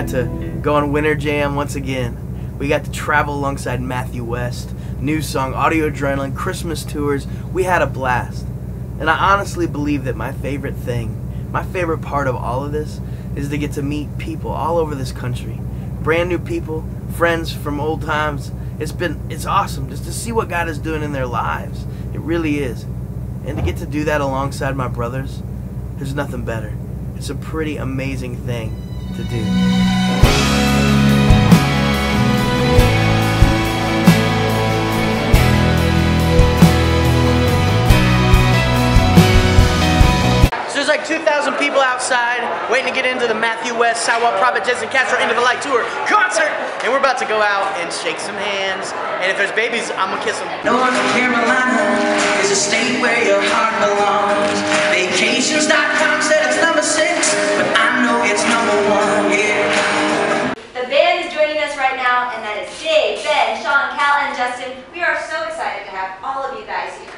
got to go on Winter Jam once again. We got to travel alongside Matthew West, New Song, Audio Adrenaline, Christmas tours. We had a blast. And I honestly believe that my favorite thing, my favorite part of all of this is to get to meet people all over this country. Brand new people, friends from old times. It's awesome just to see what God is doing in their lives. It really is. And to get to do that alongside my brothers, there's nothing better. It's a pretty amazing thing to do. So there's like 2,000 people outside waiting to get into the Matthew West, Sidewalk, Prophet Jason Castro Into the Light Tour concert. And we're about to go out and shake some hands. And if there's babies, I'm gonna kiss them. North Carolina is a state where your heart belongs. Vacations.com said it's number 6, but I know it's number 1, yeah. The band is joining us right now, and that is Dave, Ben, Sean, Cal, and Justin. We are so excited to have all of you guys here.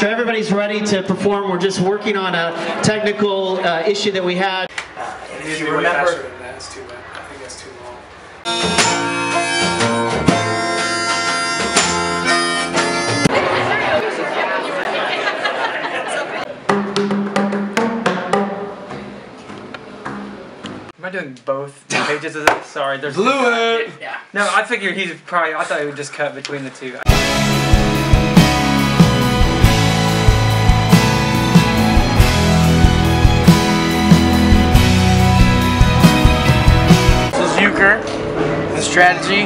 So everybody's ready to perform. We're just working on a technical issue that we had. If you remember, that's too bad. I think that's too long. Am I doing both pages of it? Sorry, there's Blew it! Yeah. No, I figured he's probably. I thought he would just cut between the two. The strategy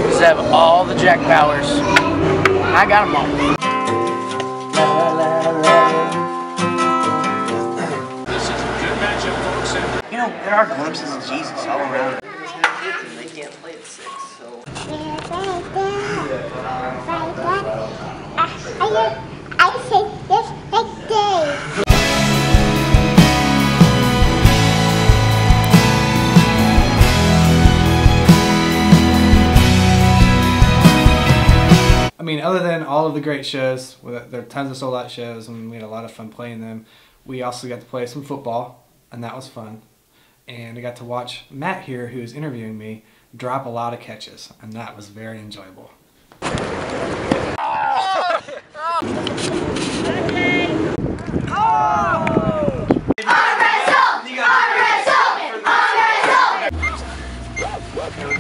is to have all the jack powers. I got them all. This is a good matchup, folks. You know, there are glimpses of Jesus all around. They can't play at 6, so. I say this like this. I mean, other than all of the great shows, there are tons of sold-out shows, and we had a lot of fun playing them. We also got to play some football, and that was fun. And I got to watch Matt here, who is interviewing me, drop a lot of catches, and that was very enjoyable. We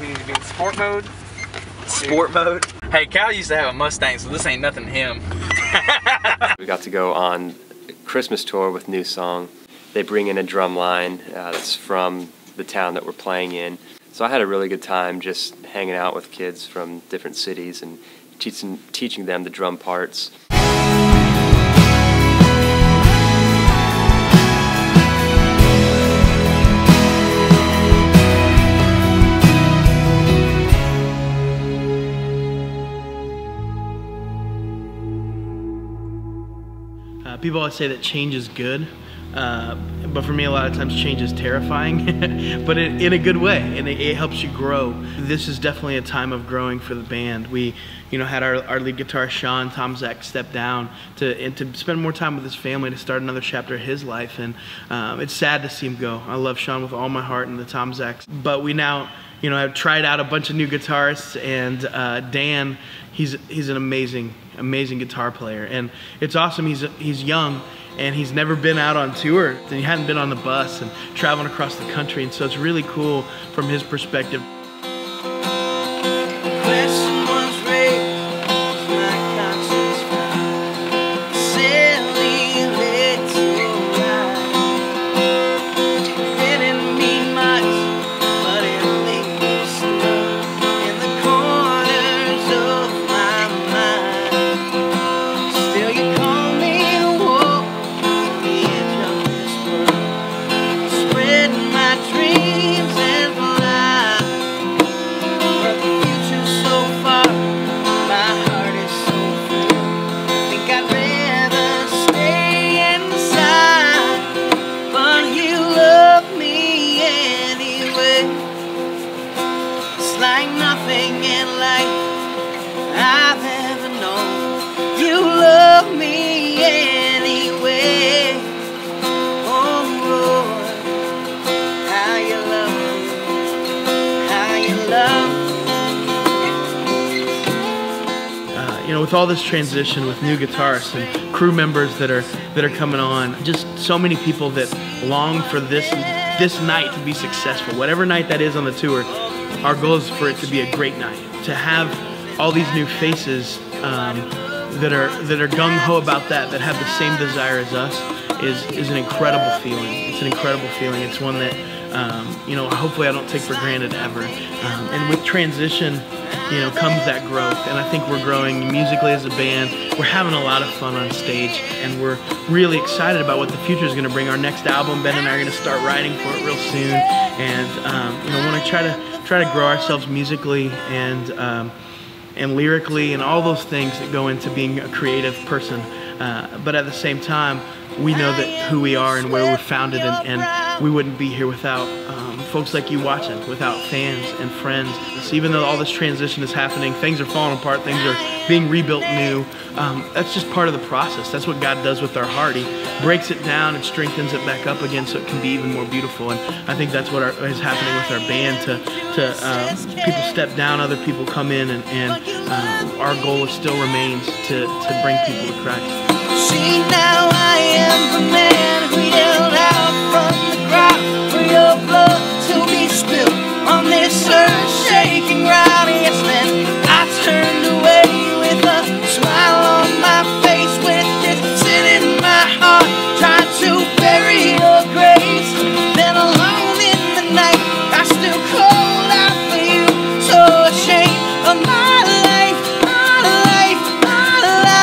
need to be in sport mode. Sport mode? Hey, Cal used to have a Mustang, so this ain't nothing to him. We got to go on a Christmas tour with New Song. They bring in a drum line that's from the town that we're playing in. So I had a really good time just hanging out with kids from different cities and teaching them the drum parts. People always say that change is good, but for me a lot of times change is terrifying, but in a good way, and it helps you grow. This is definitely a time of growing for the band. We had our lead guitarist Sean, Tom Zach, step down to spend more time with his family, to start another chapter of his life, and it's sad to see him go. I love Sean with all my heart and the Tom Zachs, but we now I've tried out a bunch of new guitarists, and Dan, he's an amazing guitar player, and it's awesome. He's young, and he's never been out on tour, and he hadn't been on the bus and traveling across the country, and so it's really cool from his perspective. Dreams and fly. you know, with all this transition, with new guitarists and crew members that are coming on, just so many people that long for this night to be successful. Whatever night that is on the tour, our goal is for it to be a great night. To have all these new faces that are gung-ho about that have the same desire as us is an incredible feeling. It's an incredible feeling. It's one that you know, hopefully I don't take for granted ever. And with transition, you know, comes that growth. And I think we're growing musically as a band. We're having a lot of fun on stage, and we're really excited about what the future is going to bring. Our next album, Ben and I are going to start writing for it real soon, and you know, want to try to grow ourselves musically and lyrically and all those things that go into being a creative person. But at the same time, we know that who we are and where we're founded, and we wouldn't be here without folks like you watching, without fans and friends. So even though all this transition is happening, things are falling apart, things are being rebuilt new, that's just part of the process. That's what God does with our heart. He breaks it down and strengthens it back up again so it can be even more beautiful. And I think that's what is happening with our band, to people step down, other people come in, and our goal still remains to bring people to Christ. See, now I am the man who yelled out from the crowd for your blood to be spilled on this earth-shaking ground. Yes, then I turned away with a smile on my face, with this sin in my heart, tried to bury your grace. Then alone in the night, I still called out for you, so ashamed of my life, my life, my life.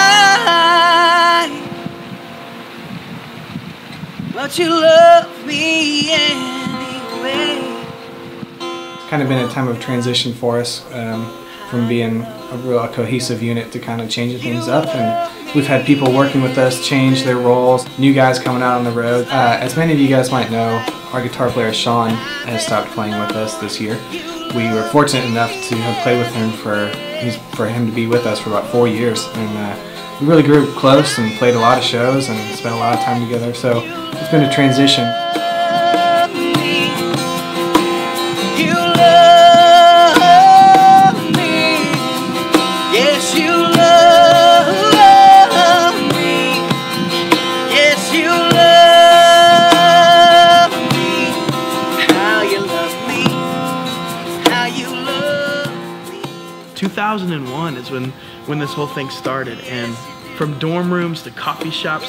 But you love me anyway. It's kind of been a time of transition for us, from being a real cohesive unit to kind of changing things up, and we've had people working with us change their roles, new guys coming out on the road. As many of you guys might know, our guitar player Sean has stopped playing with us this year. We were fortunate enough to have played with him for him to be with us for about 4 years, and we really grew close and played a lot of shows and spent a lot of time together, so it's been a transition. Yes, you love me. How you love me. How you love me. 2001 is when this whole thing started, and from dorm rooms to coffee shops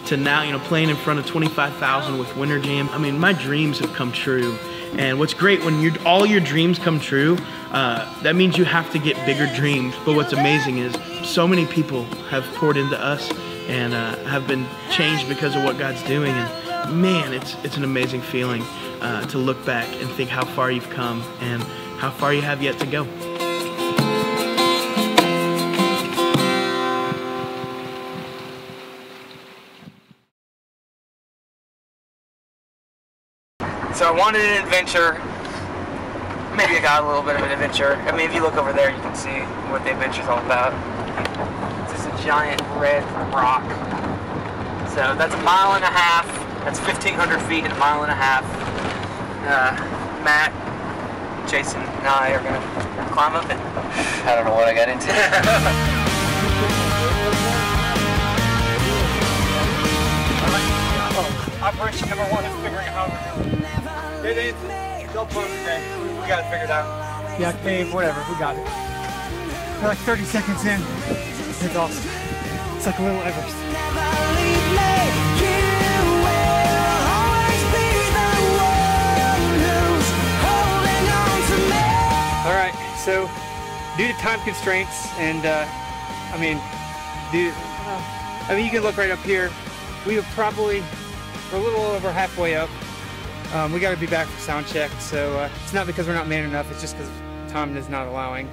to now, you know, playing in front of 25,000 with Winter Jam. I mean, my dreams have come true. And what's great, when all your dreams come true, that means you have to get bigger dreams. But what's amazing is so many people have poured into us and have been changed because of what God's doing. And man, it's an amazing feeling to look back and think how far you've come and how far you have yet to go. So I wanted an adventure. Maybe I got a little bit of an adventure. I mean, if you look over there, you can see what the adventure's all about. This is a giant red rock. So that's 1.5 miles. That's 1,500 feet in 1.5 miles. Matt, Jason, and I are gonna climb up it. I don't know what I got into. Operation number 1 is figuring out how to do it. It is. Don't put it today. We got it figured out. Yeah, Dave, whatever. We got it. We're like 30 seconds in. It's awesome. It's like a little Everest. Alright, so due to time constraints and I mean you can look right up here. We're a little over halfway up. We got to be back for sound check, so it's not because we're not man enough, it's just because time is not allowing.